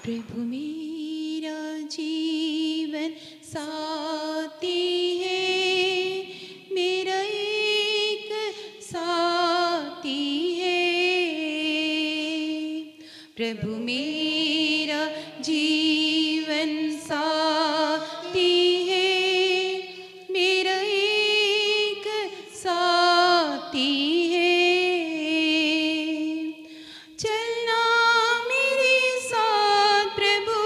प्रभु मेरा जीवन साथी है, मेरा एक साथी है। प्रभु मेरा जीवन साथी है, मेरा एक साथी है। चलना मेरे साथ प्रभु,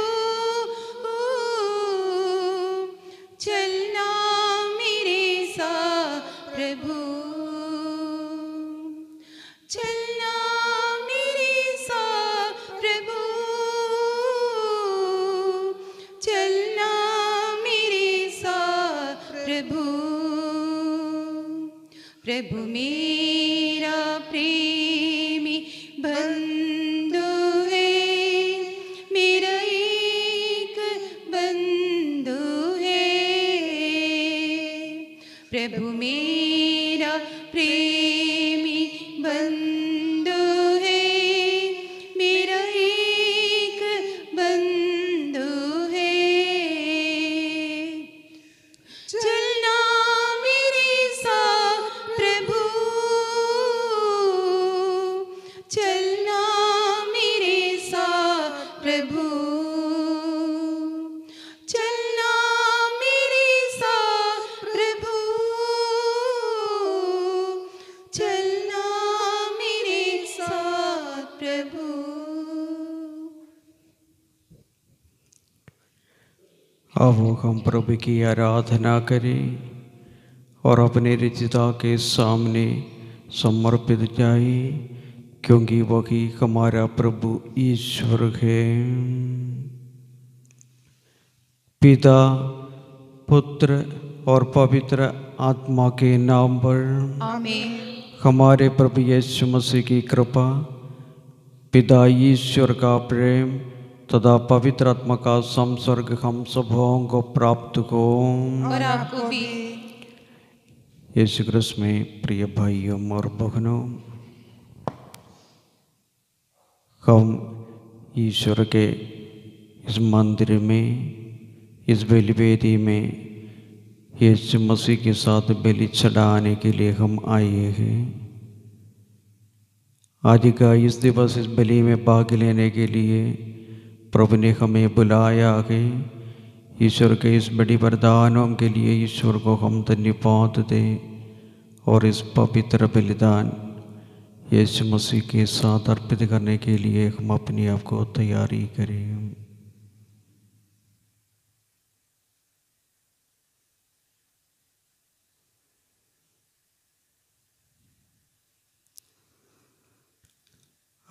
चलना मेरे साथ प्रभु, चलना मेरे साथ प्रभु, चलना मेरे साथ प्रभु। प्रभु मेरा प्रेमी बंधु है, मेरा एक बंधु है। प्रभु मेरा प्रेमी बंधु है, मेरा एक बंधु है। चलना मेरे साथ प्रभु, चलना मेरे साथ प्रभु, चलना मेरे साथ प्रभु, चलना मेरे साथ प्रभु। अब हम प्रभु की आराधना करें और अपने रचिता के सामने समर्पित जाए, क्योंकि वही हमारा प्रभु ईश्वर है। पिता, पुत्र और पवित्र आत्मा के नाम पर आमीन। हमारे प्रभु यीशु मसीह की कृपा, पिता ईश्वर का प्रेम तथा पवित्र आत्मा का संसर्ग हम सबों को प्राप्त हो। और आपको भी। यीशु क्रिस्त में प्रिय भाइयों और बहनों, हम ईश्वर के इस मंदिर में, इस बलिवेदी में यीशु मसीह के साथ बलि चढ़ाने के लिए हम आए हैं। आज का इस दिवस, इस बलि में भाग लेने के लिए प्रभु ने हमें बुलाया है। ईश्वर के इस बड़ी वरदानों के लिए ईश्वर को हम धन्यवाद दें और इस पवित्र बलिदान यीशु मसीह के साथ अर्पित करने के लिए हम अपने आप को तैयारी करें।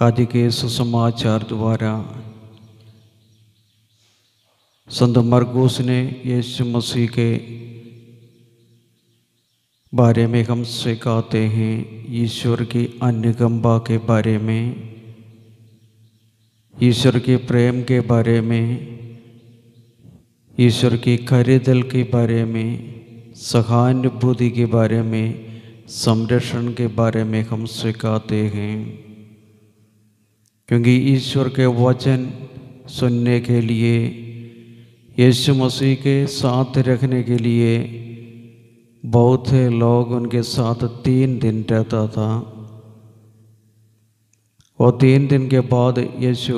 आज के सुसमाचार द्वारा संत मरकुस ने यीशु मसीह के बारे में हमसे कहते हैं, ईश्वर की अनुकंपा के बारे में, ईश्वर के प्रेम के बारे में, ईश्वर की खरीदल के बारे में, सहानुभूति के बारे में, संरक्षण के बारे में हमसे कहते हैं। क्योंकि ईश्वर के वचन सुनने के लिए, यीशु मसीह के साथ रखने के लिए बहुत से लोग उनके साथ 3 दिन रहता था। और 3 दिन के बाद यीशु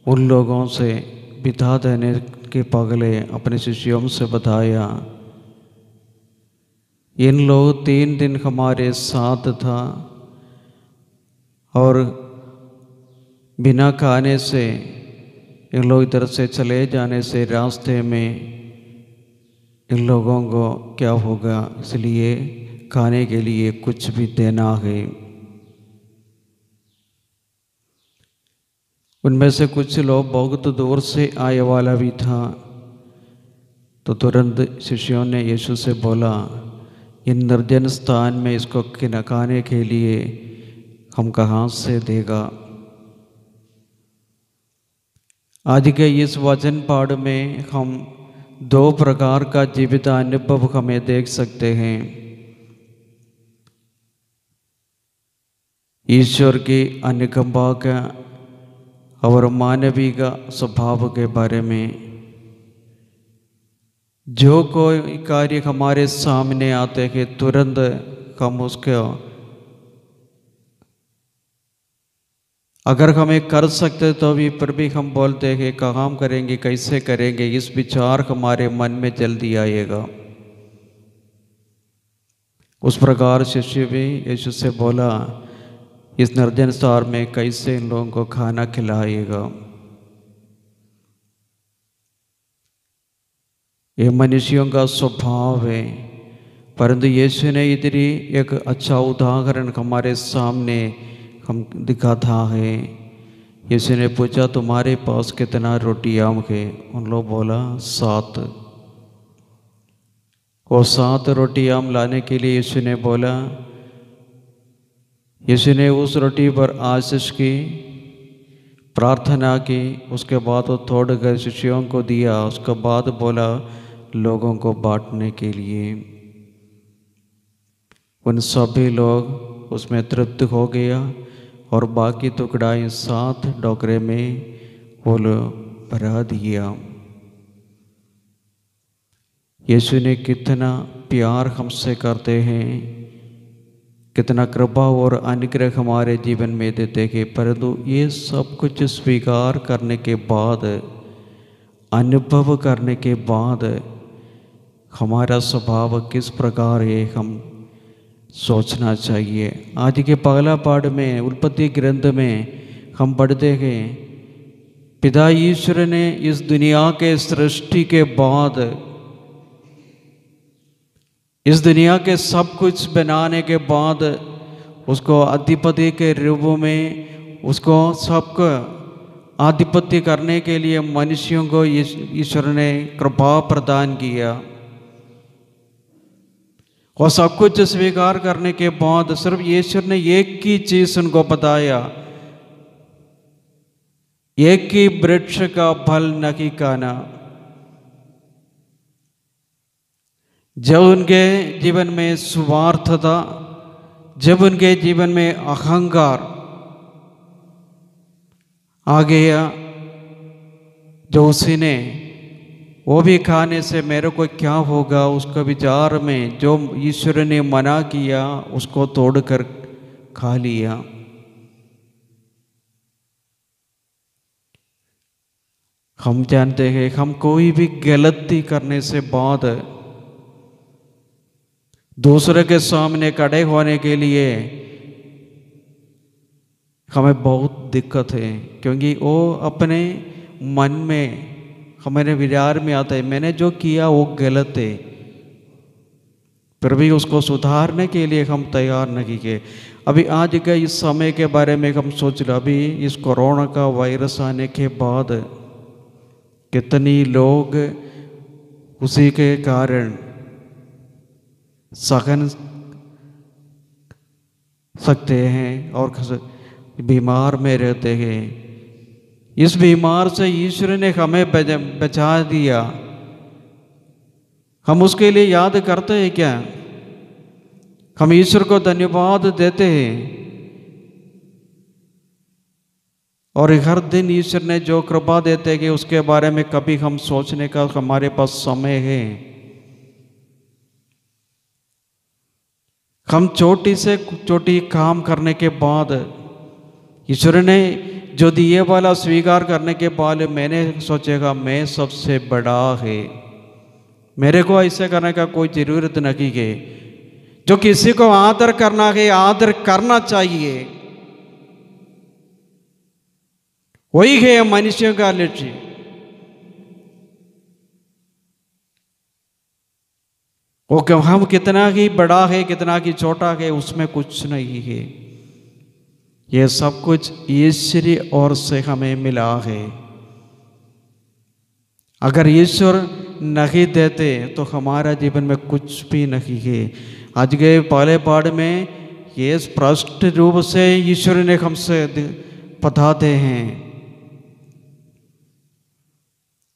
उन लोगों से बिता देने के पगले अपने शिष्यों से बताया, इन लोग 3 दिन हमारे साथ था और बिना खाने से इन लोग इधर से चले जाने से रास्ते में इन लोगों को क्या होगा, इसलिए खाने के लिए कुछ भी देना है। उनमें से कुछ लोग बहुत दूर से आए वाला भी था। तो तुरंत शिष्यों ने यीशु से बोला, इन निर्जन स्थान में इसको खाने के लिए हम कहाँ से देगा। आज के इस वचन पाठ में हम 2 प्रकार का जीवित अनुभव हमें देख सकते हैं। ईश्वर की अनुकंपा का और मानवीय स्वभाव के बारे में। जो कोई कार्य हमारे सामने आते हैं तुरंत हम उसको अगर हमें कर सकते तो भी फिर भी हम बोलते हैं काम करेंगे, कैसे करेंगे, इस विचार हमारे मन में जल्दी आएगा। उस प्रकार शिष्य भी यीशु से बोला, इस निर्जन स्थान में कैसे इन लोगों को खाना खिलाएगा। ये मनुष्यों का स्वभाव है, परंतु यीशु ने इतनी एक अच्छा उदाहरण हमारे सामने हम दिखाता है। यीशु ने पूछा, तुम्हारे पास कितना रोटियां है? उन लोग बोला 7। वो 7 रोटियां लाने के लिए यीशु ने बोला, यीशु ने उस रोटी पर आशीष की, प्रार्थना की, उसके बाद वो तोड़कर शिष्यों को दिया। उसके बाद बोला लोगों को बांटने के लिए। उन सभी लोग उसमें तृप्त हो गया और बाकी टुकड़ाएं 7 टोकरे में वो भरा दिया। यीशु ने कितना प्यार हमसे करते हैं, कितना कृपा और अनुग्रह हमारे जीवन में देते हैं, परंतु ये सब कुछ स्वीकार करने के बाद, अनुभव करने के बाद हमारा स्वभाव किस प्रकार है हम सोचना चाहिए। आज के पहला पाठ में उत्पत्ति ग्रंथ में हम पढ़ते हैं, पिता ईश्वर ने इस दुनिया के सृष्टि के बाद, इस दुनिया के सब कुछ बनाने के बाद उसको अधिपति के रूप में उसको सबको आधिपत्य करने के लिए मनुष्यों को ईश्वर ने कृपा प्रदान किया। और सब कुछ स्वीकार करने के बाद सिर्फ ईश्वर ने एक ही चीज उनको बताया, एक ही वृक्ष का फल नहीं खाना। जब उनके जीवन में स्वार्थ था, जब उनके जीवन में अहंकार आ गया, जो उसी ने वो भी खाने से मेरे को क्या होगा उसका विचार में जो ईश्वर ने मना किया उसको तोड़कर खा लिया। हम जानते हैं हम कोई भी गलती करने से बाद दूसरे के सामने खड़े होने के लिए हमें बहुत दिक्कत है, क्योंकि वो अपने मन में हमारे विचार में आता है मैंने जो किया वो गलत है, फिर भी उसको सुधारने के लिए हम तैयार नहीं किए। अभी आज के इस समय के बारे में हम सोच रहे, अभी इस कोरोना का वायरस आने के बाद कितनी लोग उसी के कारण सहन सकते हैं और बीमार में रहते हैं। इस बीमार से ईश्वर ने हमें बचा दिया, हम उसके लिए याद करते हैं क्या? हम ईश्वर को धन्यवाद देते हैं और हर दिन ईश्वर ने जो कृपा देते हैं कि उसके बारे में कभी हम सोचने का हमारे पास समय है। हम छोटी से छोटी काम करने के बाद ईश्वर ने जो दिए वाला स्वीकार करने के बाद मैंने सोचेगा मैं सबसे बड़ा है, मेरे को ऐसे करने का कोई ज़रूरत नहीं है। जो किसी को आदर करना है आदर करना चाहिए, वही है मनुष्यों का लक्ष्य। वो क्यों हम कितना ही बड़ा है कितना ही छोटा है उसमें कुछ नहीं है, ये सब कुछ ईश्वरी ओर से हमें मिला है। अगर ईश्वर नहीं देते तो हमारा जीवन में कुछ भी नहीं है। आज के पहले पाठ में ये स्पष्ट रूप से ईश्वर ने हमसे बताते हैं,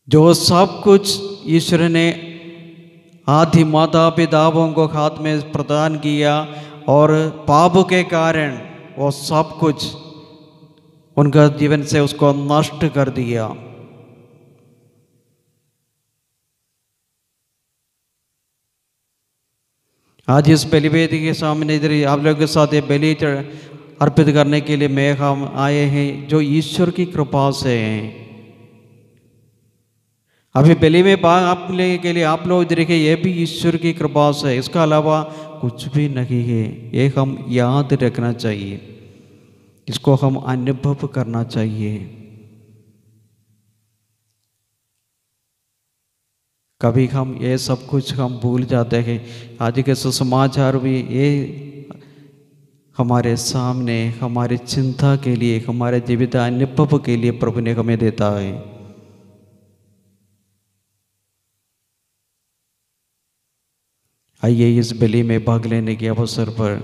जो सब कुछ ईश्वर ने आदि माता पिताओं को हाथ में प्रदान किया और पाप के कारण वो सब कुछ उनका जीवन से उसको नष्ट कर दिया। आज इस बलिवेदी के सामने इधर आप लोगों के साथ ये बलि अर्पित करने के लिए मैं हम आए हैं, जो ईश्वर की कृपा से हैं। अभी बलि में भाग आप लेने के लिए आप लोग देखिए, ये भी ईश्वर की कृपा से है, इसका अलावा कुछ भी नहीं है। ये हम याद रखना चाहिए, इसको हम अनुभव करना चाहिए। कभी हम ये सब कुछ हम भूल जाते हैं। आज के सुसमाचार भी ये हमारे सामने हमारी चिंता के लिए, हमारे जीवित अनुभव के लिए प्रभु ने हमें देता है। आइए इस बलि में भाग लेने के अवसर पर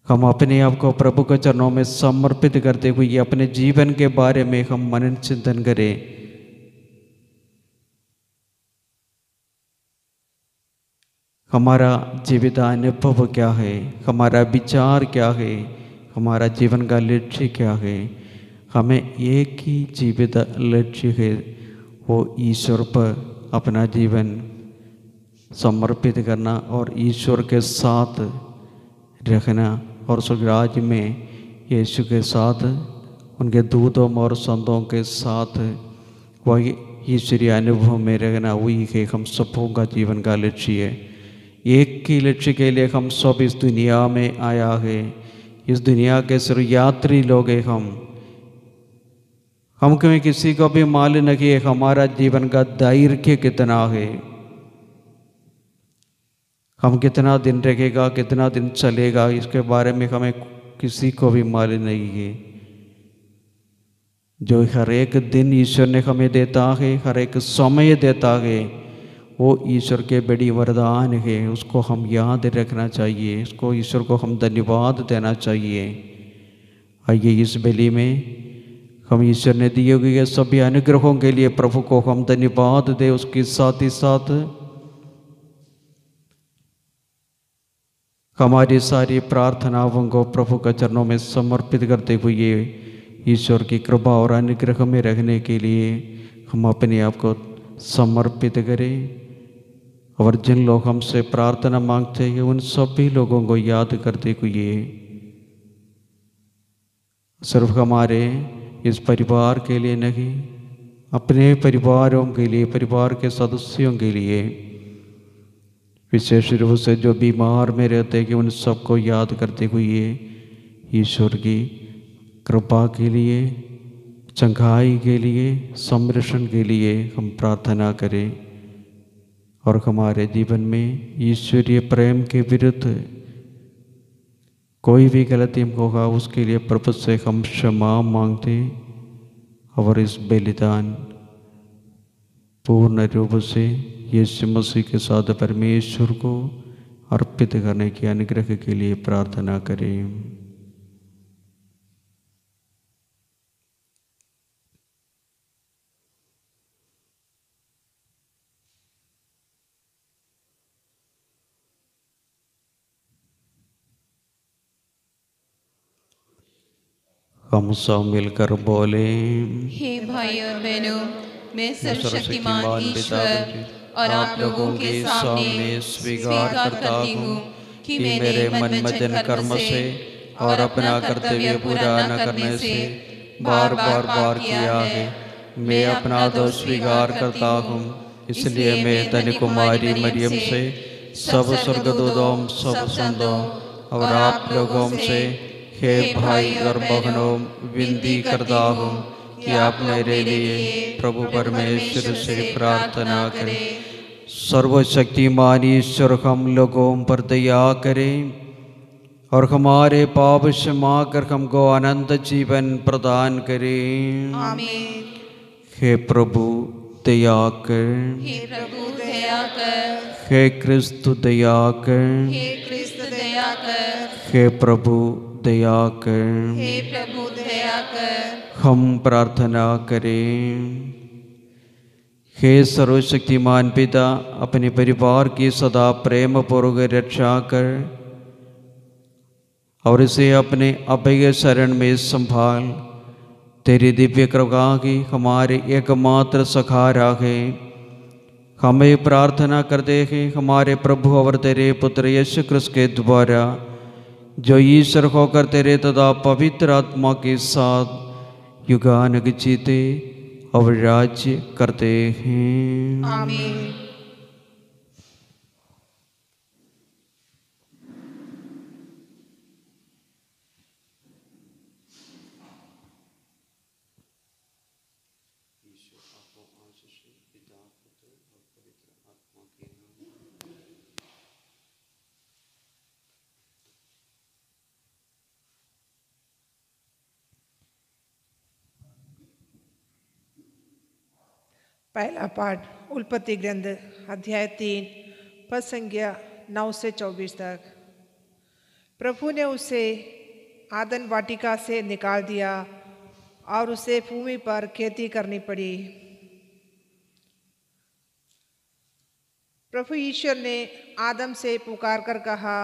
हम अपने आप को प्रभु के चरणों में समर्पित करते हुए अपने जीवन के बारे में हम मनन चिंतन करें। हमारा जीवित अनुभव क्या है, हमारा विचार क्या है, हमारा जीवन का लक्ष्य क्या है। हमें एक ही जीवित लक्ष्य है, वो ईश्वर पर अपना जीवन समर्पित करना और ईश्वर के साथ रखना और स्वर्गराज में यीशु के साथ, उनके दूतों और संतों के साथ वही ईश्वरीय अनुभव में रहना। वही है हम सबों का जीवन का लक्ष्य है। एक ही लक्ष्य के लिए हम सब इस दुनिया में आया है। इस दुनिया के सिर्फ यात्री लोग हैं हम कभी किसी को भी मालूम नहीं है हमारा जीवन का दैर्घ्य कितना है, हम कितना दिन रहेगा, कितना दिन चलेगा, इसके बारे में हमें किसी को भी मालूम नहीं है। जो हर एक दिन ईश्वर ने हमें देता है, हर एक समय देता है, वो ईश्वर के बड़ी वरदान है। उसको हम याद रखना चाहिए, उसको ईश्वर को हम धन्यवाद देना चाहिए। आइए इस बलि में हम ईश्वर ने दिए हुए सभी अनुग्रहों के लिए प्रभु को हम धन्यवाद दें। उसके साथ ही साथ हमारी सारी प्रार्थनाओं को प्रभु के चरणों में समर्पित करते हुए ईश्वर की कृपा और अनुग्रह में रहने के लिए हम अपने आप को समर्पित करें। और जिन लोग हमसे प्रार्थना मांगते हैं उन सभी लोगों को याद करते हुए सिर्फ हमारे इस परिवार के लिए नहीं, अपने परिवारों के लिए, परिवार के सदस्यों के लिए, विशेष रूप से जो बीमार में रहते हैं उन सबको याद करते हुए ईश्वर की कृपा के लिए, चंगाई के लिए, संरक्षण के लिए हम प्रार्थना करें। और हमारे जीवन में ईश्वरीय प्रेम के विरुद्ध कोई भी गलती होगा उसके लिए प्रभु से हम क्षमा मांगते और इस बलिदान पूर्ण रूप से यीशु मसीह के साथ परमेश्वर को अर्पित करने के अनुग्रह के लिए प्रार्थना करें। हम सब मिलकर बोले, हे भाई और बहनों, मैं सर्वशक्तिमान ईश्वर और आप लोगों के सामने स्वीकार करती हूँ कि मेरे मन मजन कर्म से और अपना कर्तव्य पूरा न करने से बार बार किया है। मैं अपना दोष स्वीकार करता हूँ, इसलिए मैं धन्य कुमारी मरियम से, सब स्वर्गदूतों, सब संतों और आप लोगों से हे भाई और बहनों विनती करता हूँ कि आप मेरे लिए प्रभु परमेश्वर से प्रार्थना करें। सर्वशक्तिमान ईश्वर हम लोगों पर दया करें और हमारे पाप क्षमा कर हमको अनंत जीवन प्रदान करें। आमीन। हे प्रभु दया कर, हे प्रभु दया कर, हे क्रिस्तु दया कर, हे क्रिस्त दया कर, हे प्रभु दया कर। हे प्रभु दया कर। हम प्रार्थना करें। हे सर्वशक्तिमान पिता, अपने परिवार की सदा प्रेम पूर्वक रक्षा कर और इसे अपने अभय शरण में संभाल। तेरी दिव्य कृपा की हमारे एकमात्र सखा राखे। हमें प्रार्थना करते हैं हमारे प्रभु और तेरे पुत्र यीशु क्रिस्त के द्वारा, जो ईश्वर होकर तेरे तथा पवित्र आत्मा के साथ युगानुग जीते और राज्य करते हैं। आमीन। पहला पाठ उल्पत्ति ग्रंथ अध्याय 3 पद संख्या 9 से 24 तक। प्रभु ने उसे आदन वाटिका से निकाल दिया और उसे भूमि पर खेती करनी पड़ी। प्रभु ईश्वर ने आदम से पुकार कर कहा,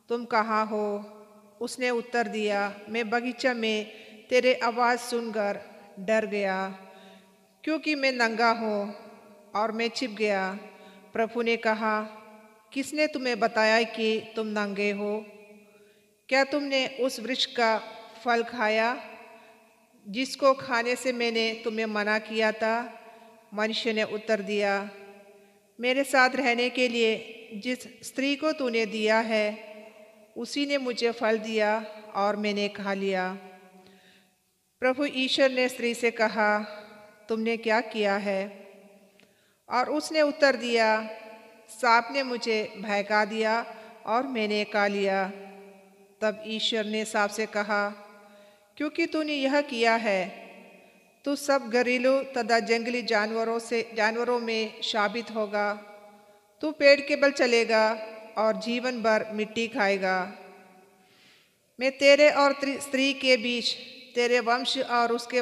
तुम कहाँ हो? उसने उत्तर दिया, मैं बगीचा में तेरे आवाज़ सुनकर डर गया, क्योंकि मैं नंगा हूँ और मैं छिप गया। प्रभु ने कहा, किसने तुम्हें बताया कि तुम नंगे हो? क्या तुमने उस वृक्ष का फल खाया जिसको खाने से मैंने तुम्हें मना किया था? मनुष्य ने उत्तर दिया, मेरे साथ रहने के लिए जिस स्त्री को तूने दिया है उसी ने मुझे फल दिया और मैंने खा लिया। प्रभु ईश्वर ने स्त्री से कहा, तुमने क्या किया है? और उसने उत्तर दिया, सांप ने मुझे बहका दिया और मैंने खा लिया। तब ईश्वर ने सांप से कहा, क्योंकि तूने यह किया है, तू सब घरेलू तथा जंगली जानवरों में शाबित होगा। तू पेड़ के बल चलेगा और जीवन भर मिट्टी खाएगा। मैं तेरे और स्त्री के बीच, तेरे वंश और उसके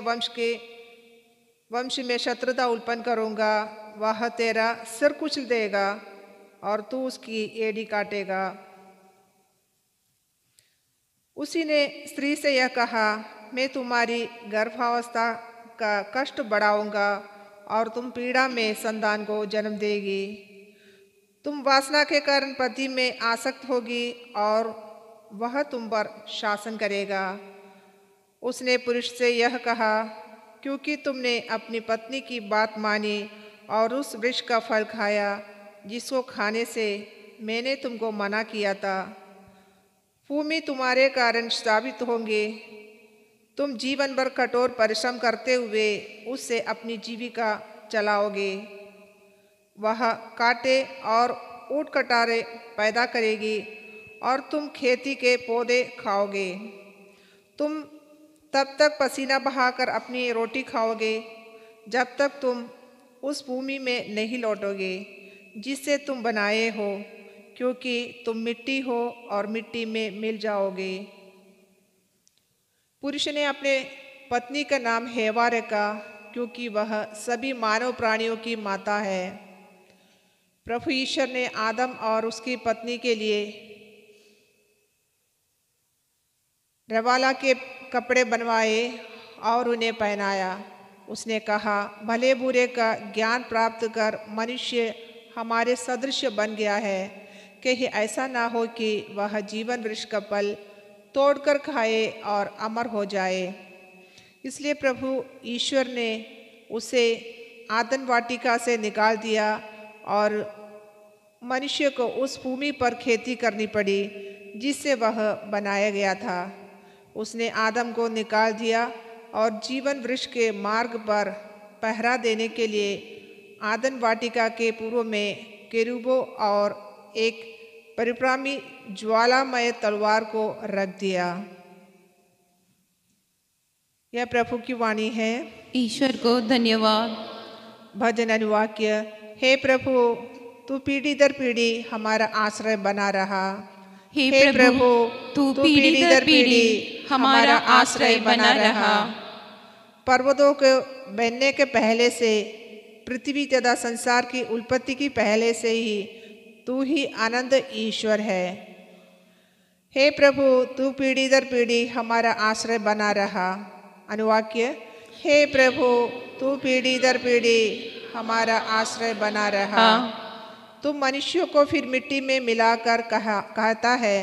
वंश में शत्रुता उत्पन्न करूँगा। वह तेरा सिर कुचल देगा और तू उसकी एड़ी काटेगा। उसी ने स्त्री से यह कहा, मैं तुम्हारी गर्भावस्था का कष्ट बढ़ाऊंगा और तुम पीड़ा में संतान को जन्म देगी। तुम वासना के कारण पति में आसक्त होगी और वह तुम पर शासन करेगा। उसने पुरुष से यह कहा, क्योंकि तुमने अपनी पत्नी की बात मानी और उस वृक्ष का फल खाया जिसको खाने से मैंने तुमको मना किया था। भूमि तुम्हारे कारण श्रापित होंगे। तुम जीवन भर कठोर परिश्रम करते हुए उससे अपनी जीविका चलाओगे। वह कांटे और ऊंट कटारे पैदा करेगी और तुम खेती के पौधे खाओगे। तुम तब तक पसीना बहाकर अपनी रोटी खाओगे जब तक तुम उस भूमि में नहीं लौटोगे जिससे तुम बनाए हो, क्योंकि तुम मिट्टी हो और मिट्टी में मिल जाओगे। पुरुष ने अपने पत्नी का नाम हेवा रखा, क्योंकि वह सभी मानव प्राणियों की माता है। प्रभु ईश्वर ने आदम और उसकी पत्नी के लिए रवाला के कपड़े बनवाए और उन्हें पहनाया। उसने कहा, भले बुरे का ज्ञान प्राप्त कर मनुष्य हमारे सदृश बन गया है, कहीं ऐसा ना हो कि वह जीवन वृक्ष का फल तोड़कर खाए और अमर हो जाए। इसलिए प्रभु ईश्वर ने उसे आदन वाटिका से निकाल दिया और मनुष्य को उस भूमि पर खेती करनी पड़ी जिससे वह बनाया गया था। उसने आदम को निकाल दिया और जीवन वृक्ष के मार्ग पर पहरा देने के लिए आदन वाटिका के पूर्व में केरूबों और एक परिभ्रामी ज्वालामय तलवार को रख दिया। यह प्रभु की वाणी है। ईश्वर को धन्यवाद। भजन अनुवाक्य। हे प्रभु, तू पीढ़ी दर पीढ़ी हमारा आश्रय बना रहा। हे प्रभु, तू पीढ़ी दर पीढ़ी हमारा आश्रय बना रहा। पर्वतों के बनने के पहले से, पृथ्वी तथा संसार की उत्पत्ति की पहले से ही तू ही आनंद ईश्वर है। हे प्रभु, तू पीढ़ी दर पीढ़ी हमारा आश्रय बना रहा। अनुवाक्य: हे प्रभु, तू पीढ़ी दर पीढ़ी हमारा आश्रय बना रहा। तुम मनुष्यों को फिर मिट्टी में मिलाकर कहता है,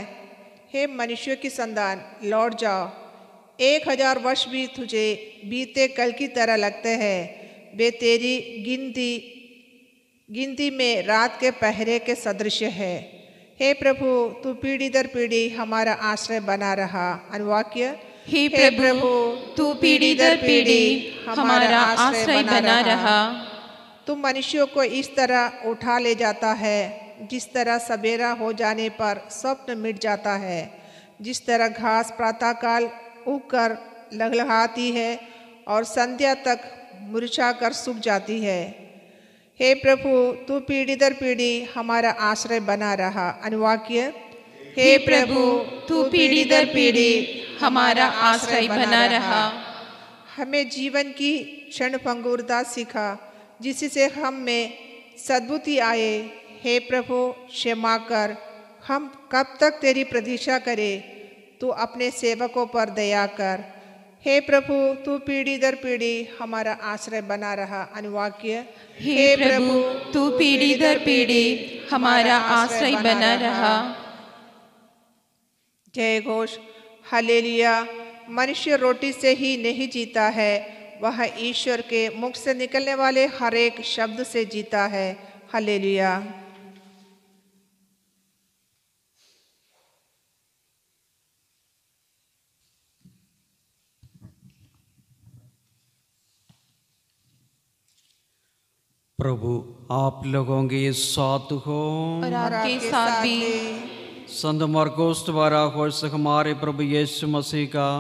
हे मनुष्यों की संतान, लौट जाओ। 1000 वर्ष भी तुझे बीते कल की तरह लगते हैं। वे तेरी गिनती में रात के पहरे के सदृश है। हे प्रभु, तू पीढ़ी दर पीढ़ी हमारा आश्रय बना रहा। अनुवाक्य: हे प्रभु, तू पीढ़ी दर पीढ़ी हमारा आश्रय बना रहा। तुम मनुष्यों को इस तरह उठा ले जाता है जिस तरह सवेरा हो जाने पर स्वप्न मिट जाता है, जिस तरह घास प्रातःकाल उगकर लहलहाती है और संध्या तक मुरझा कर सूख जाती है। हे प्रभु, तू पीढ़ी दर पीढ़ी हमारा आश्रय बना रहा। अनुवाक्य: हे प्रभु, तू पीढ़ी दर पीढ़ी हमारा आश्रय बना रहा। हमें जीवन की क्षणभंगुरता सिखा, जिससे हम में सद्बुद्धि आए। हे प्रभु, क्षमा कर। हम कब तक तेरी प्रतीक्षा करें? तू अपने सेवकों पर दया कर। हे प्रभु, तू पीढ़ी दर पीढ़ी हमारा आश्रय बना रहा। अनुवाक्य: हे प्रभु, तू पीढ़ी दर पीढ़ी हमारा आश्रय बना रहा। जय घोष। हालेलुया। मनुष्य रोटी से ही नहीं जीता है, वह ईश्वर के मुख से निकलने वाले हर एक शब्द से जीता है। हालेलुया। प्रभु आप लोगों के साथ हो और आपके साथ भी। संत मरकुस द्वारा घोषित हमारे प्रभु यीशु मसीह का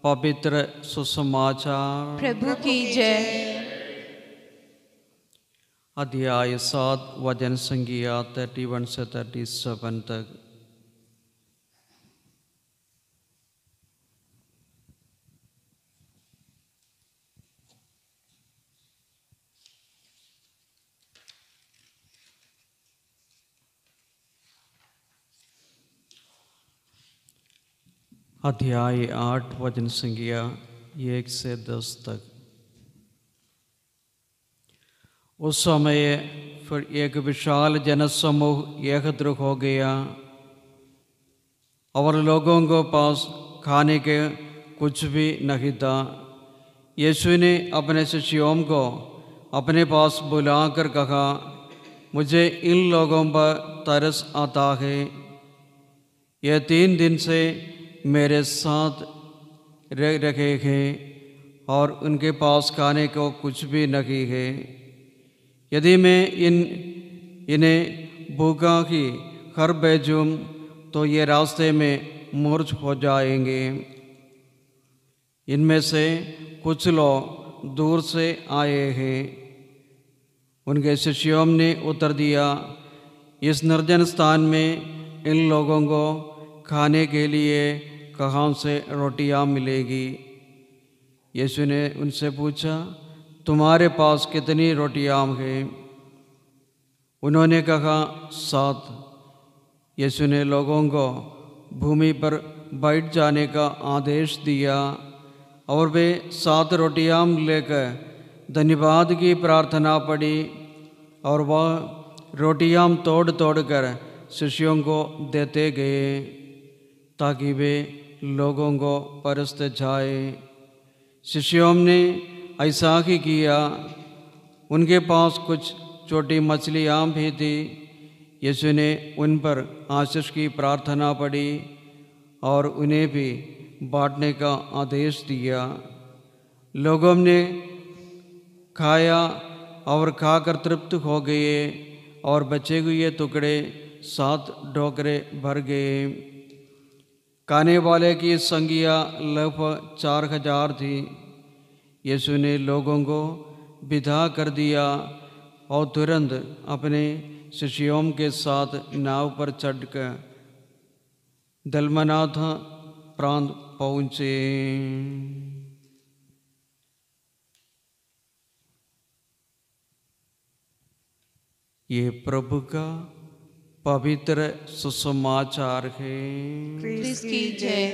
पवित्र सुसमाचार। प्रभु की जय। अध्याय 7 वचन संख्या 31 से 37 तक। अध्याय 8 वचन संख्या 1 से 10 तक। उस समय फिर एक विशाल जनसमूह एकत्र हो गया और लोगों के पास खाने के कुछ भी नहीं था। यीशु ने अपने शिष्यों को अपने पास बुलाकर कहा, मुझे इन लोगों पर तरस आता है। यह 3 दिन से मेरे साथ रह रहे हैं और उनके पास खाने को कुछ भी नहीं है। यदि मैं इन्हें भूखा ही घर भेजूं तो ये रास्ते में मूर्छ हो जाएंगे। इनमें से कुछ लोग दूर से आए हैं। उनके शिष्यों ने उत्तर दिया, इस निर्जन स्थान में इन लोगों को खाने के लिए कहाँ से रोटियां मिलेगी? यीशु ने उनसे पूछा, तुम्हारे पास कितनी रोटियां हैं? उन्होंने कहा, 7। यीशु ने लोगों को भूमि पर बैठ जाने का आदेश दिया और वे 7 रोटियां लेकर धन्यवाद की प्रार्थना पढ़ी और वह रोटियां तोड़ तोड़ कर शिष्यों को देते गए ताकि वे लोगों को परसते जाए। शिष्यों ने ऐसा ही किया। उनके पास कुछ छोटी मछलियाँ भी थी। यीशु ने उन पर आशीष की प्रार्थना पढ़ी और उन्हें भी बांटने का आदेश दिया। लोगों ने खाया और खाकर तृप्त हो गए और बचे हुए टुकड़े 7 टोकरे भर गए। खाने वाले की संख्या लगभग 4000 थी। यीशु ने लोगों को विदा कर दिया और तुरंत अपने शिष्यों के साथ नाव पर चढ़कर दलमनाथा प्रांत पहुँचे। ये प्रभु का पवित्र सुसमाचार है। क्रिस्त की जय।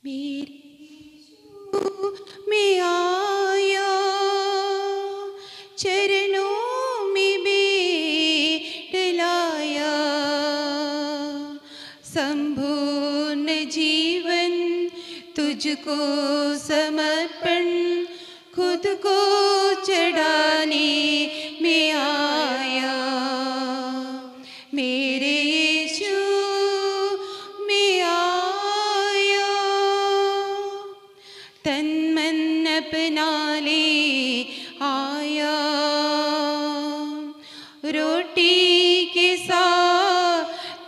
मेरे में आया, चरणों में बैठलाया, संपूर्ण जीवन तुझको समर्पण, खुद को चढ़ाने में आया। मेरे यीशु में आया, तन मन अपना ले आया, रोटी के साथ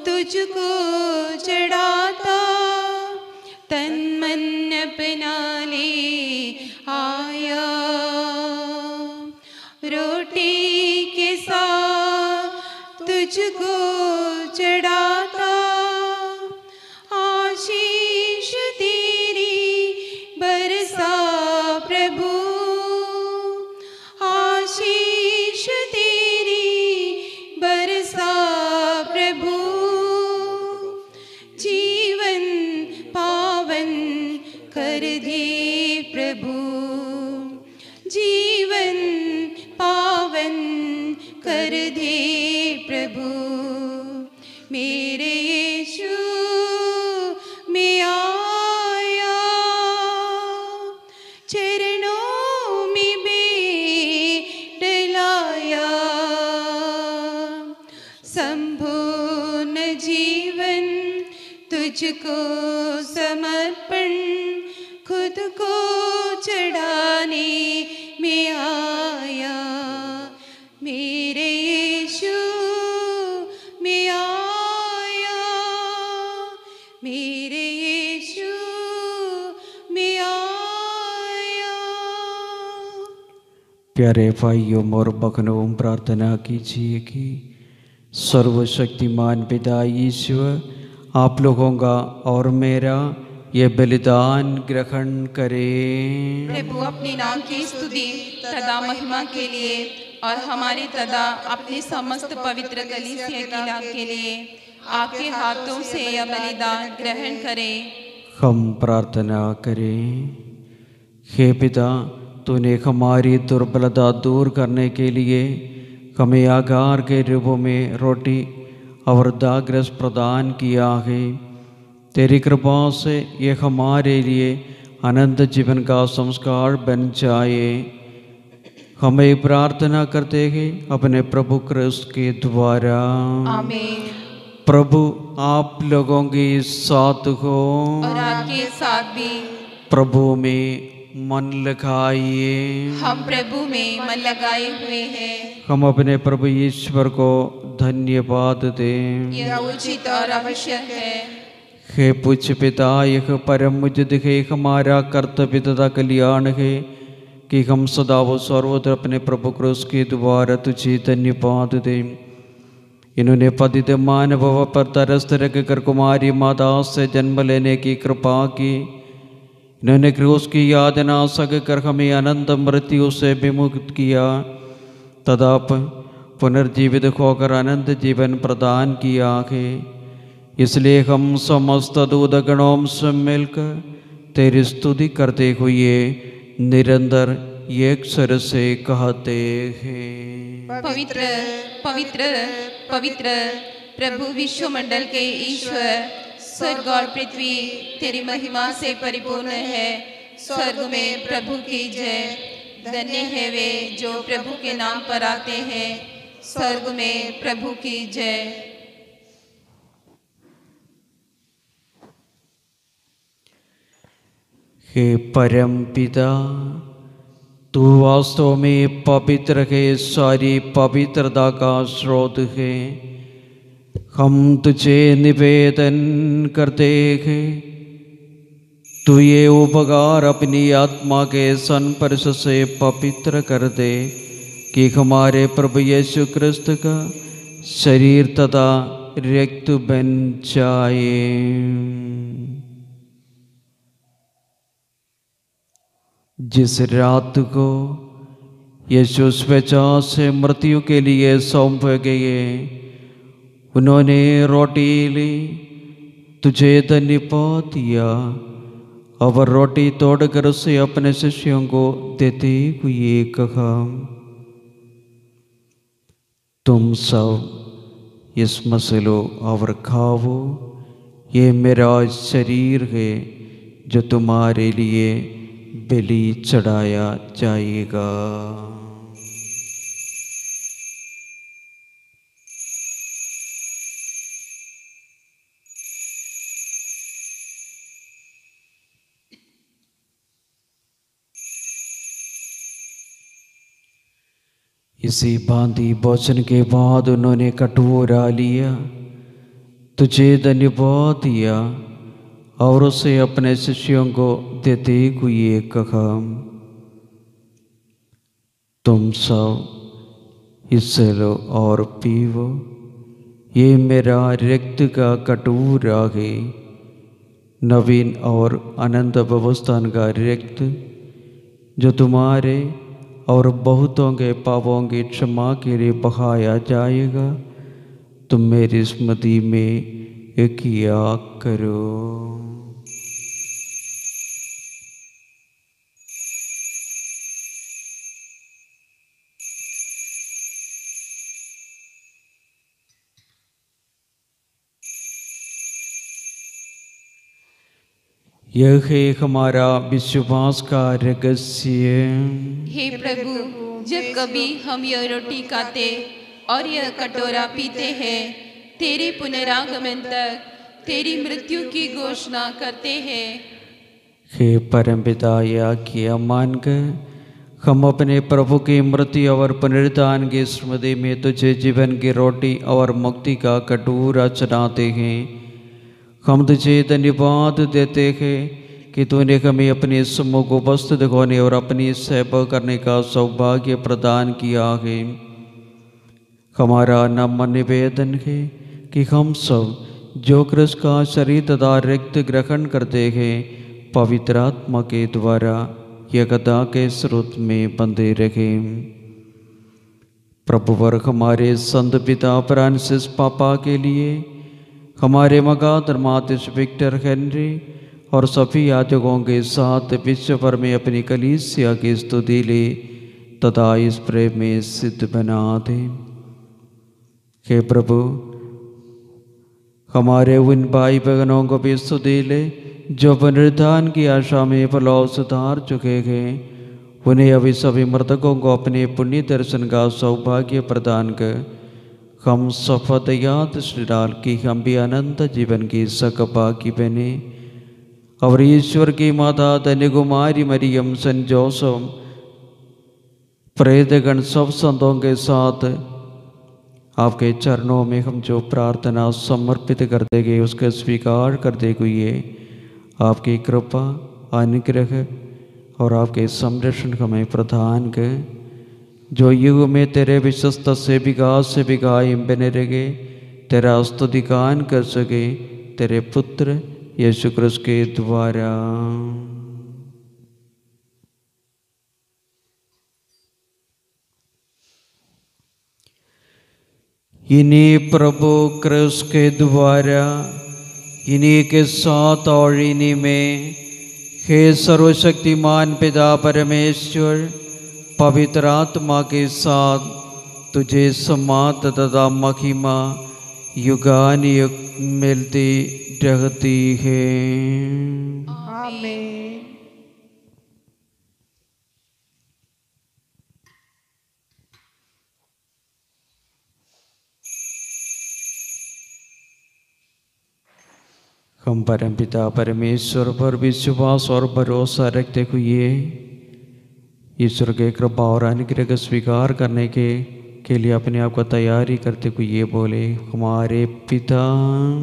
तुझको चढ़ाता, तन मन अपना ले आया, रोटी के साथ तुझको चढ़ाता। आशीष तेरी बरसा प्रभु, आशीष तेरी बरसा प्रभु, जीवन पावन कर दे प्रभु, जीवन पावन कर दे प्रभु। मेरे यीशु में आया, चरणों में बैठलाया, संपूर्ण जीवन तुझको समर्पण, खुद को चढ़ाने में आया। मेरे यीशु में आया, मेरे यीशु में आया। प्यारे भाइयों और बहनों, प्रार्थना कीजिए कि सर्वशक्तिमान पिता ईश्वर आप लोगों का और मेरा ये बलिदान ग्रहण करें। प्रभु अपने नाम की स्तुति तथा महिमा के लिए और हमारे तथा अपने समस्त पवित्र कलीसिया की लाभ के लिए आपके हाथों से यह बलिदान ग्रहण करें। हम प्रार्थना करें। हे पिता, तूने हमारी दुर्बलता दूर करने के लिए हमें आहार के रूप में रोटी और दाग्रस प्रदान किया है। तेरी कृपा से ये हमारे लिए अनंत जीवन का संस्कार बन जाए। हमें प्रार्थना करते हैं अपने प्रभु क्रिस्त के द्वारा। आमीन। प्रभु आप लोगों के साथ हो और आपके साथ भी। प्रभु में मन लगाइए। हम प्रभु में मन लगाए हुए हैं। हम अपने प्रभु ईश्वर को धन्यवाद दें। यह उचित और आवश्यक है। हे पूज्य पिता, यह परम उचित है, हमारा कर्तव्य तथा कल्याण है कि हम सदा व सर्वत्र अपने प्रभु क्रिस्त के द्वारा तुझे धन्यवाद दें। इन्होंने पतित मानव पर तरस रखकर कुमारी माता से जन्म लेने की कृपा की। इन्होंने क्रूस की यातना सककर हमें अनंत मृत्यु से विमुक्त किया तथा पुनर्जीवित होकर अनंत जीवन प्रदान किया है। इसलिए हम समस्त दूतगणों से मिलकर तेरी स्तुति करते हुए निरंतर एक स्वर से कहते हैं, पवित्र पवित्र पवित्र प्रभु विश्वमंडल के ईश्वर, स्वर्ग और पृथ्वी तेरी महिमा से परिपूर्ण है। स्वर्ग में प्रभु की जय। धन्य है वे जो प्रभु के नाम पर आते हैं। स्वर्ग में प्रभु की जय। हे परम पिता, तू वास्तव में पवित्र है, सारी पवित्रता का स्रोत है। हम तुझे निवेदन करते हैं, तू ये उपकार अपनी आत्मा के संस्पर्श से पवित्र कर दे कि हमारे प्रभु यीशु क्रिस्त का शरीर तथा रक्त बन जाए। जिस रात को यीशु स्वेच्छा से मृत्यु के लिए सौंप गए, उन्होंने रोटी ली, तुझे धन्यवाद दिया और रोटी तोड़कर उसे अपने शिष्यों को देते हुए कहा, तुम सब इसमें से लो और खाओ, ये मेरा शरीर है जो तुम्हारे लिए बलि चढ़ाया जाएगा। इसी भांति भोजन के बाद उन्होंने कटोरा लिया, तुझे धन्यवाद दिया और उसे अपने शिष्यों को देते हुए कहा, तुम सब इससे लो और पीवो, ये मेरा रक्त का कटोरा है, नवीन और अनंत व्यवस्थान का रक्त, जो तुम्हारे और बहुतों के पापों की क्षमा के लिए बहाया जाएगा। तुम मेरी स्मृति में ये किया करो। यह है हमारा विश्वास का रहस्य। हे प्रभु, जब कभी हम यह रोटी खाते और यह कटोरा पीते हैं, तेरे पुनरागमन तक तेरी मृत्यु की घोषणा करते हैं। हे परमपिता, यह आज्ञा मानकर हम अपने प्रभु की मृत्यु और पुनरुत्थान की स्मृति में तुझे जीवन की रोटी और मुक्ति का कटोरा चढ़ाते हैं। हम तुझे धन्यवाद देते हैं कि तूने हमें अपने समूह को उपस्थित होने और अपनी सेवा करने का सौभाग्य प्रदान किया है। हमारा नम्र निवेदन है कि हम सब जो क्रिस्त का शरीर तथा रक्त ग्रहण करते हैं, पवित्र आत्मा के द्वारा एकता के स्रोत में बंधे रहें। प्रभु पर हमारे संत पिता फ्रांसिस पापा के लिए, हमारे मगाधर मातिस विक्टर हेनरी और सभी याजकों के साथ विश्व भर में अपनी कलीसिया की स्तुति ले तथा इस प्रेम में सिद्ध बना दे। हे प्रभु, हमारे उन भाई बहनों को भी स्तुति ले जो पुनरुत्थान की आशा में पलाव सुधार चुके हैं। उन्हें अभी सभी मृतकों को अपने पुण्य दर्शन का सौभाग्य प्रदान कर हम शपथ याद डाल कि हम भी अनंत जीवन की सकभागी बने और ईश्वर की माता धन्य कुमारी मरियम, संत जोसफ, प्रेतगण, सब संतों के साथ आपके चरणों में हम जो प्रार्थना समर्पित करते गए उसके स्वीकार करते हुए आपकी कृपा, अनुग्रह और आपके संरक्षण हमें प्रदान कर, जो युग में तेरे विश्वस्त से विकास से विकायम बने रहे, तेरा स्तुति गान कर सके, तेरे पुत्र यीशु क्रिस्त के द्वारा। इन्हीं प्रभु क्रिस्त के द्वारा, इन्हीं के साथ और इन्हीं में, हे सर्वशक्तिमान पिता परमेश्वर, पवित्र आत्मा के साथ तुझे सम्मान तथा महिमा युगानुयुग मिलती रहती है। आमीन। हम परमपिता परमेश्वर पर विश्वास और भरोसा रखते हुए ईश्वर के कृपा और अनुग्रह को स्वीकार करने के लिए अपने आप को तैयारी करते हुए बोले, हमारे पिता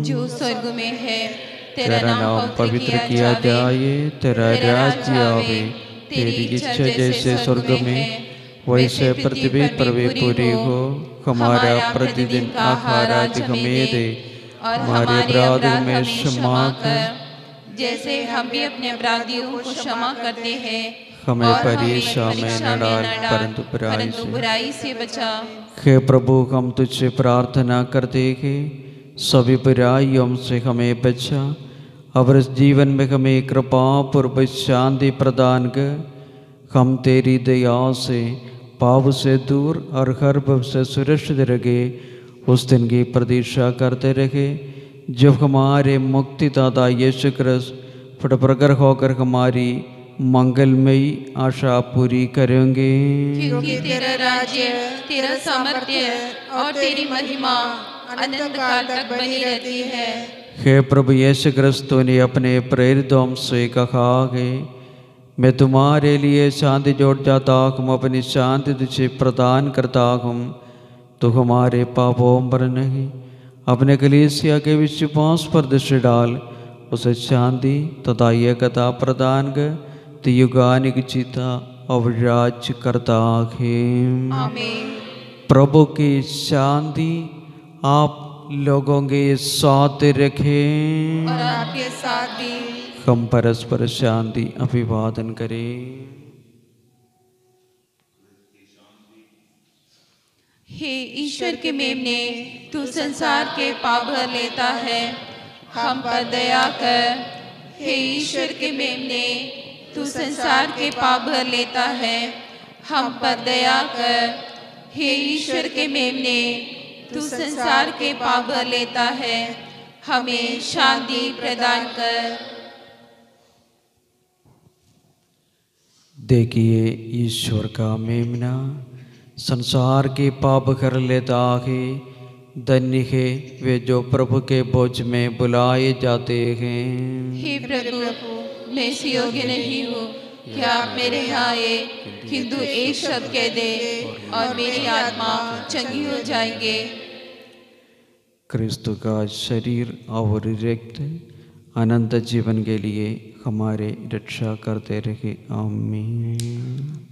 जो स्वर्ग में है, तेरा नाम पवित्र किया जाए, तेरा राज्य आवे, तेरी इच्छा जैसे स्वर्ग में वैसे पृथ्वी पर भी पूरी हो। हमारा प्रतिदिन आहार आज हमें दे, और हमारे अपराध में क्षमा कर, जैसे हम भी अपने अपराधियों को क्षमा करते हैं, हमें और परीक्षा में न डाल, परंतु बुराई से बचा। हे प्रभु, हम तुझसे प्रार्थना करते हैं, सभी बुराइयों से हमें बचा और इस जीवन में हमें कृपा पूर्व शांति प्रदान कर हम तेरी दया से पाप से दूर और हर पाप से सुरक्षित रहे, उस दिन की प्रतीक्षा करते रहे जब हमारे मुक्तिदाता यीशु क्रिस्त फिर प्रकट होकर हमारी मंगलमयी आशा पूरी करेंगे। क्योंकि तेरा राज्य, तेरा सामर्थ्य और तेरी महिमा अनंत काल तक बनी रहती है। हे प्रभु यीशु क्रिस्त ने अपने प्रेरितों से कहा है, मैं तुम्हारे लिए शांति जोड़ जाता हूँ, अपनी शांति तुझे प्रदान करता हूँ, तो हमारे पापों पर नहीं अपने कलीसिया के विश्वास पर दृष्टि डाल, उसे शांति तथा एकता प्रदान कर युगानिक जीता और राज करता है। आमीन। प्रभु की शांति आप लोगों के साथ रखें और आपके साथ भी। हम परस्पर शांति अभिवादन करें। हे ईश्वर के मेमने, तू संसार के पाप भर लेता है, हम पर दया कर। हे ईश्वर के मेमने, तू संसार के पाप भर लेता है, हम पर दया कर। हे ईश्वर के मेमने, तू संसार के पाप भर लेता है, हमें शांति प्रदान कर। देखिए, ईश्वर का मेमना संसार के पाप कर लेता है। धन्य है वे जो प्रभु के भोज में बुलाए जाते हैं। हे प्रभु, मैं इस योग्य नहीं हूँ कि आप मेरे यहाँ आए, किंतु एक शब्द कह दे और मेरी आत्मा चंगी हो जाएंगे। क्रिस्तु का शरीर और रक्त अनंत जीवन के लिए हमारे रक्षा करते रहे। आमीन।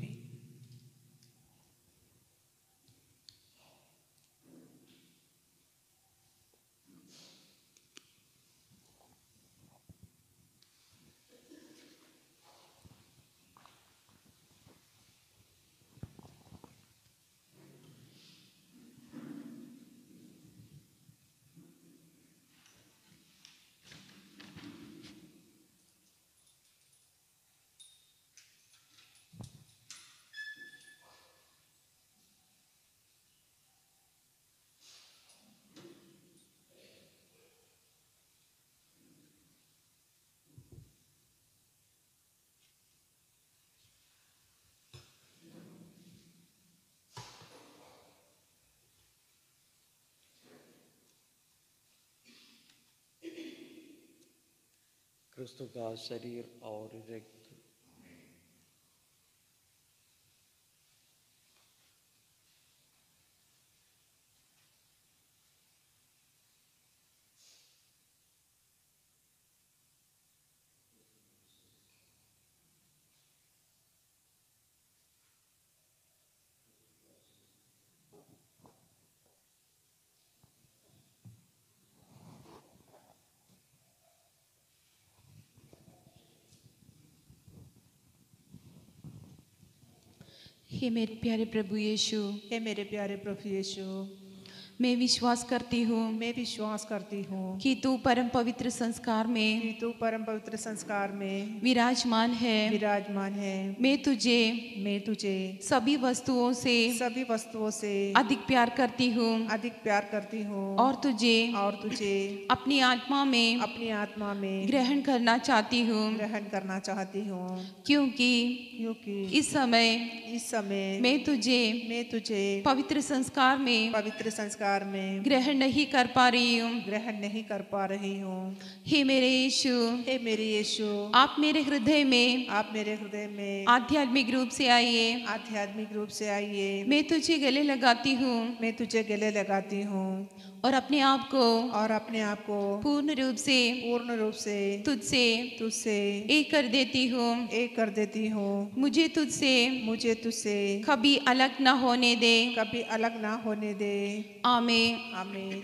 क्रिस्तु का शरीर और रक्त हे मेरे प्यारे प्रभु यीशु, हे मेरे प्यारे प्रभु यीशु, मैं विश्वास करती हूँ कि तू परम पवित्र संस्कार में विराजमान है। मैं तुझे सभी वस्तुओं से अधिक प्यार करती हूँ और तुझे अपनी आत्मा में ग्रहण करना चाहती हूँ, क्योंकि इस समय मैं तुझे पवित्र संस्कार में ग्रहण नहीं कर पा रही हूँ। हे मेरे यीशु, आप मेरे हृदय में आध्यात्मिक रूप से आइए। मैं तुझे गले लगाती हूँ और अपने आप को पूर्ण रूप से तुझसे एक कर देती हूँ। मुझे तुझसे कभी अलग ना होने दे। आमीन।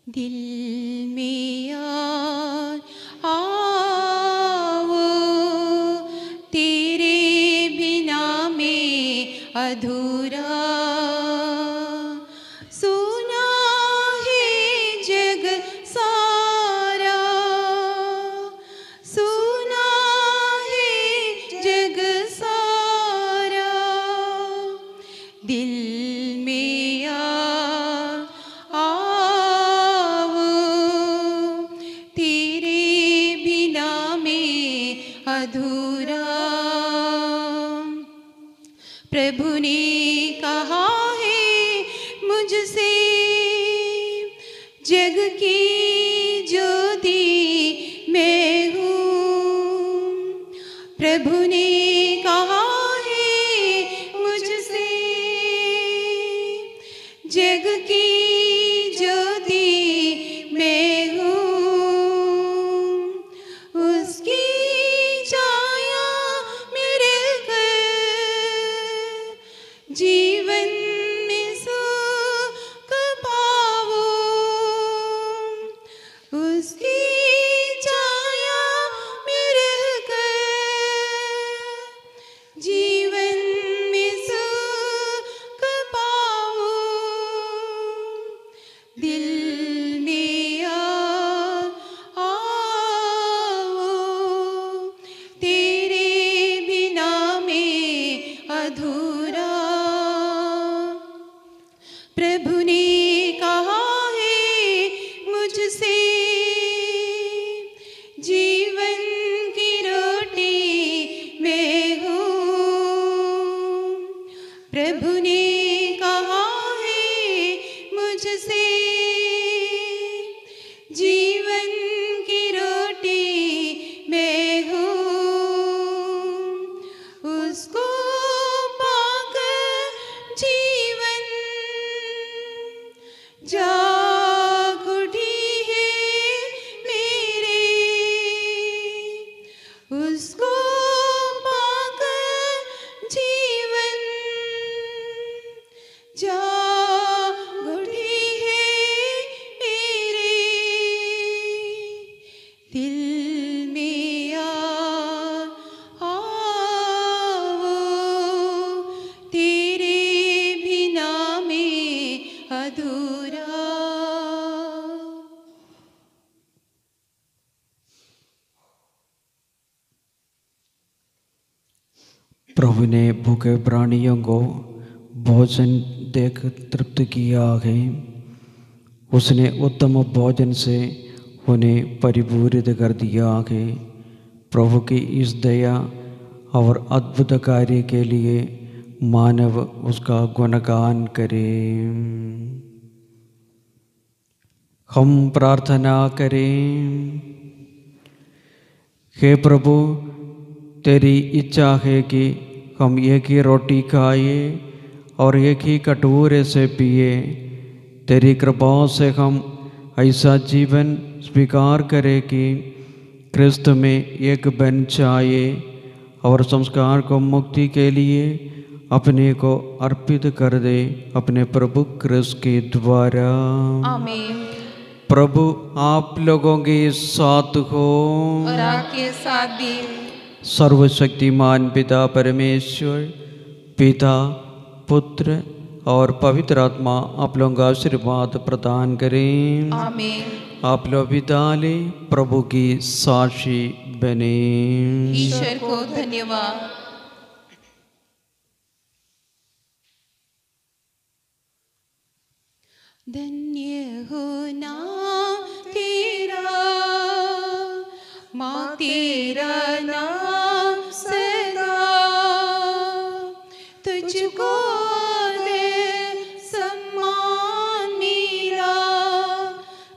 दिल में अधूरा। प्रभु ने कहा है मुझसे, जग की ज्योति मैं हूँ। प्रभु ने कहा है मुझसे, जग की ज्योति मैं हूँ। उसकी छाया मेरे घर, जीवन में सुख पाओ। उसकी छाया मेरे घर, जीवन में सुख पाओ। दिल में आओ, तेरे बिना मैं अधूरा। प्रभु ने कहा है मुझसे, जीवन की रोटी मैं हूँ। प्रभु ने कहा है मुझसे, जीवन की रोटी मैं हूँ। उसको पाकर जीवन जाग उठी है मेरे। उसको पाकर जीवन जाग उठी है मेरे। दिल में आओ, तेरे बिना मैं अधूरा। प्रभु ने भूखे प्राणियों को भोजन देकर तृप्त किया है। उसने उत्तम भोजन से उन्हें परिपूरित कर दिया है। प्रभु की इस दया और अद्भुत कार्य के लिए मानव उसका गुणगान करे। हम प्रार्थना करें। हे प्रभु, तेरी इच्छा है कि हम एक ही रोटी खाए और एक ही कटोरे से पिए। तेरी कृपा से हम ऐसा जीवन स्वीकार करें कि क्रिस्त में एक बन जाए और संस्कार को मुक्ति के लिए अपने को अर्पित कर दे अपने प्रभु क्रिस्त के द्वारा। आमीन। प्रभु आप लोगों के साथ हो और आपके साथ भी। सर्वशक्तिमान पिता परमेश्वर, पिता, पुत्र और पवित्र आत्मा आप लोगों का आशीर्वाद प्रदान करें। आमीन। आप लोग भी डाले प्रभु की साक्षी बने। ईश्वर को धन्यवाद। धन्य हो नाम तेरा, माँ तेरा नाम सदा तुझको दे सम्मान मिला।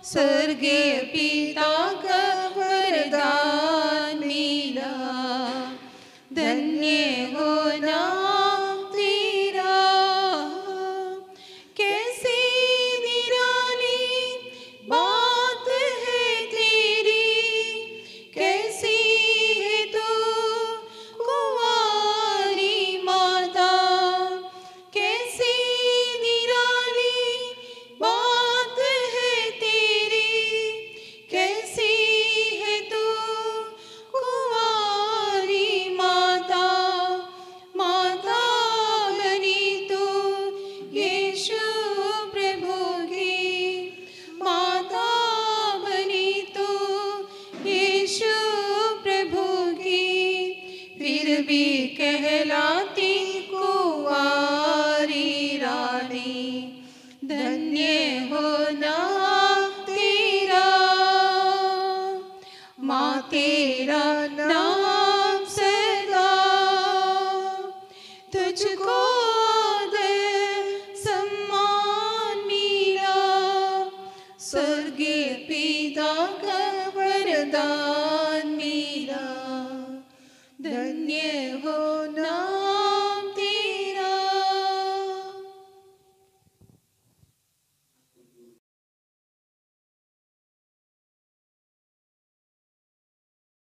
स्वर्गीय पिता का वरदान मिला। धन्य हो नाम तेरा, कैसी निराली बात है तेरी। कैसी है तू कुंवारी माता, कैसी निराली बात है तेरी। कैसी है तू कुंवारी माता, माता बनी तू यीशु प्रभु की। माता बनी तू यीशु प्रभु की, फिर भी कहलाती कुंवारी रानी। धन्य हो नाम तेरा, माँ तेरा नाम वरदान मेरा, धन्य हो